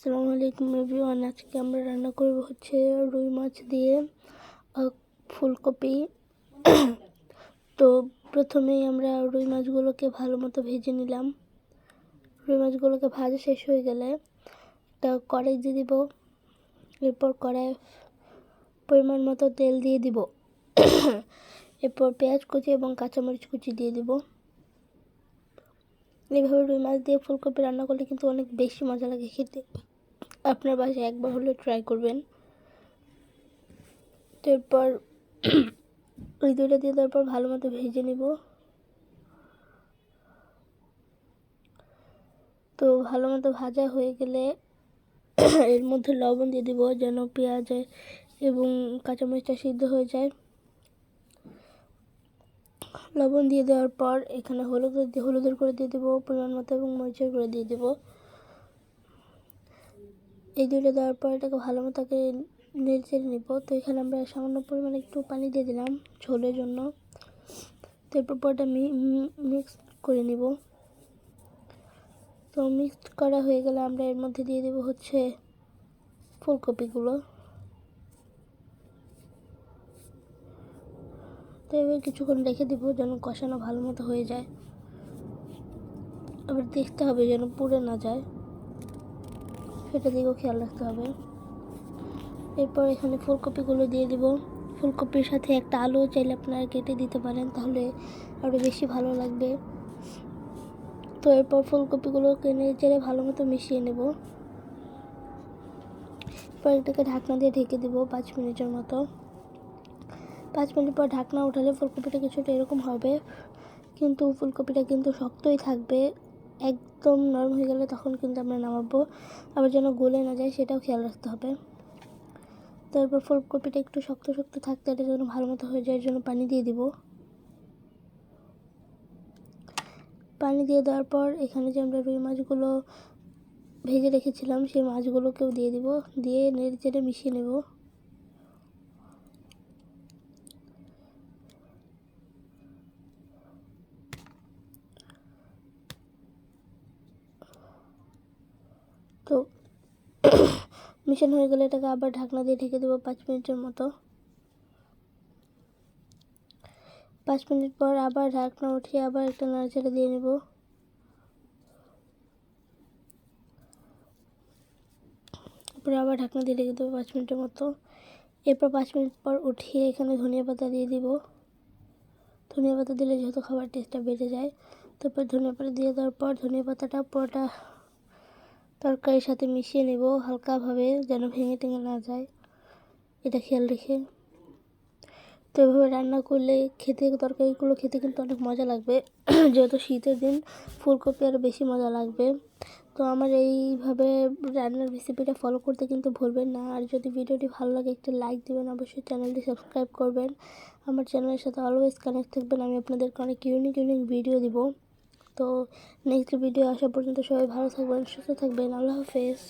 আসসালামু আলাইকুম এভরিওয়ান। আজকে আমরা রান্না করব হচ্ছে রুই মাছ দিয়ে ফুলকপি। তো প্রথমেই আমরা রুই মাছগুলোকে ভালো মতো ভেজে নিলাম। রুই মাছগুলোকে ভাজা শেষ হয়ে গেলে একটা কড়াই দিয়ে দিব। এরপর কড়াই পরিমাণ মতো তেল দিয়ে দিব। এরপর পেঁয়াজ কুচি এবং কাঁচামরিচ কুচি দিয়ে দিব। এইভাবে রুই মাছ দিয়ে ফুলকপি রান্না করলে কিন্তু অনেক বেশি মজা লাগে খেতে। আপনার বাসায় একবার হলে ট্রাই করবেন। এরপর ওই দুটো দিয়ে তারপর ভালো মতো ভেজে নিব। তো ভালো মতো ভাজা হয়ে গেলে এর মধ্যে লবণ দিয়ে দিব যেন পেঁয়াজ এবং কাঁচামরিচটা সিদ্ধ হয়ে যায়। লবণ দিয়ে দেওয়ার পর এখানে হলুদের করে দিয়ে দেবো পরিমাণ মতো এবং মরিচের করে দিয়ে দেবো। এই দুটো দেওয়ার পর এটাকে ভালো মতো নেড়ে চেড়ে নিব। তো এখানে আমরা সামান্য পরিমাণে একটু পানি দিয়ে দিলাম ঝোলের জন্য। তো এরপর ওটা মিক্স করে নিব। তো মিক্সড করা হয়ে গেলে আমরা এর মধ্যে দিয়ে দেবো হচ্ছে ফুলকপিগুলো। তো এবার কিছুক্ষণ রেখে দিব যেন কষানো ভালো মতো হয়ে যায়। আবার দেখতে হবে যেন পুড়ে না যায়, সেটা দিকেও খেয়াল রাখতে হবে। এরপর এখানে ফুলকপিগুলো দিয়ে দিব। ফুলকপির সাথে একটা আলু চাইলে আপনারা কেটে দিতে পারেন, তাহলে আরও বেশি ভালো লাগবে। তো এরপর ফুলকপিগুলোকে নেড়ে চেড়ে ভালো মতো মিশিয়ে নেব। এরপর এটাকে ঢাকনা দিয়ে ঢেকে দিব 5 মিনিটের মতো। 5 মিনিট পর ঢাকনা উঠালে ফুলকপিটা কিছুটা এরকম হবে, কিন্তু ফুলকপিটা কিন্তু শক্তই থাকবে। একদম নরম হয়ে গেলে তখন কিন্তু আমরা নামাবো। আবার যেন গলে না যায় সেটাও খেয়াল রাখতে হবে। তারপর ফুলকপিটা একটু শক্ত শক্ত থাকতে এটা যেন ভালো মতো হয়ে যায়, এর জন্য পানি দিয়ে দিব। পানি দিয়ে দেওয়ার পর এখানে যে আমরা রুই মাছগুলো ভেজে রেখেছিলাম সেই মাছগুলোকেও দিয়ে দিব, দিয়ে নেড়ে চেড়ে মিশিয়ে নেব। তো মিশানো হয়ে গেলে এটাকে আবার ঢাকনা দিয়ে ঢেকে দেবো 5 মিনিটের মতো। 5 মিনিট পর আবার ঢাকনা উঠিয়ে আবার একটা নাড়াচাড়া দিয়ে নেব। তারপরে আবার ঢাকনা দিয়ে রেখে দেবো 5 মিনিটের মতো। এরপর 5 মিনিট পর উঠিয়ে এখানে ধনিয়া পাতা দিয়ে দিব। ধনিয়া পাতা দিলে যেহেতু খাবার টেস্টটা বেড়ে যায়। তারপর ধনিয়া পাতা দিয়ে দেওয়ার পর ধনিয়া পাতাটা পুরোটা তরকারির সাথে মিশিয়ে নেব হালকাভাবে, যেন ভেঙে টেঙে না যায়, এটা খেয়াল রেখে। তো এভাবে রান্না করলে তরকারিগুলো খেতে কিন্তু অনেক মজা লাগবে। যেহেতু শীতের দিন ফুলকপি আরও বেশি মজা লাগবে। তো আমার এইভাবে রান্নার রেসিপিটা ফলো করতে কিন্তু ভুলবেন না। আর যদি ভিডিওটি ভালো লাগে একটা লাইক দেবেন, অবশ্যই চ্যানেলটি সাবস্ক্রাইব করবেন। আমার চ্যানেলের সাথে অলওয়েজ কানেক্ট থাকবেন, আমি আপনাদেরকে অনেক ইউনিক ভিডিও দিব। তো নেক্সট ভিডিও আসা পর্যন্ত সবাই ভালো থাকবেন, সুস্থ থাকবেন। আল্লাহ হাফেজ।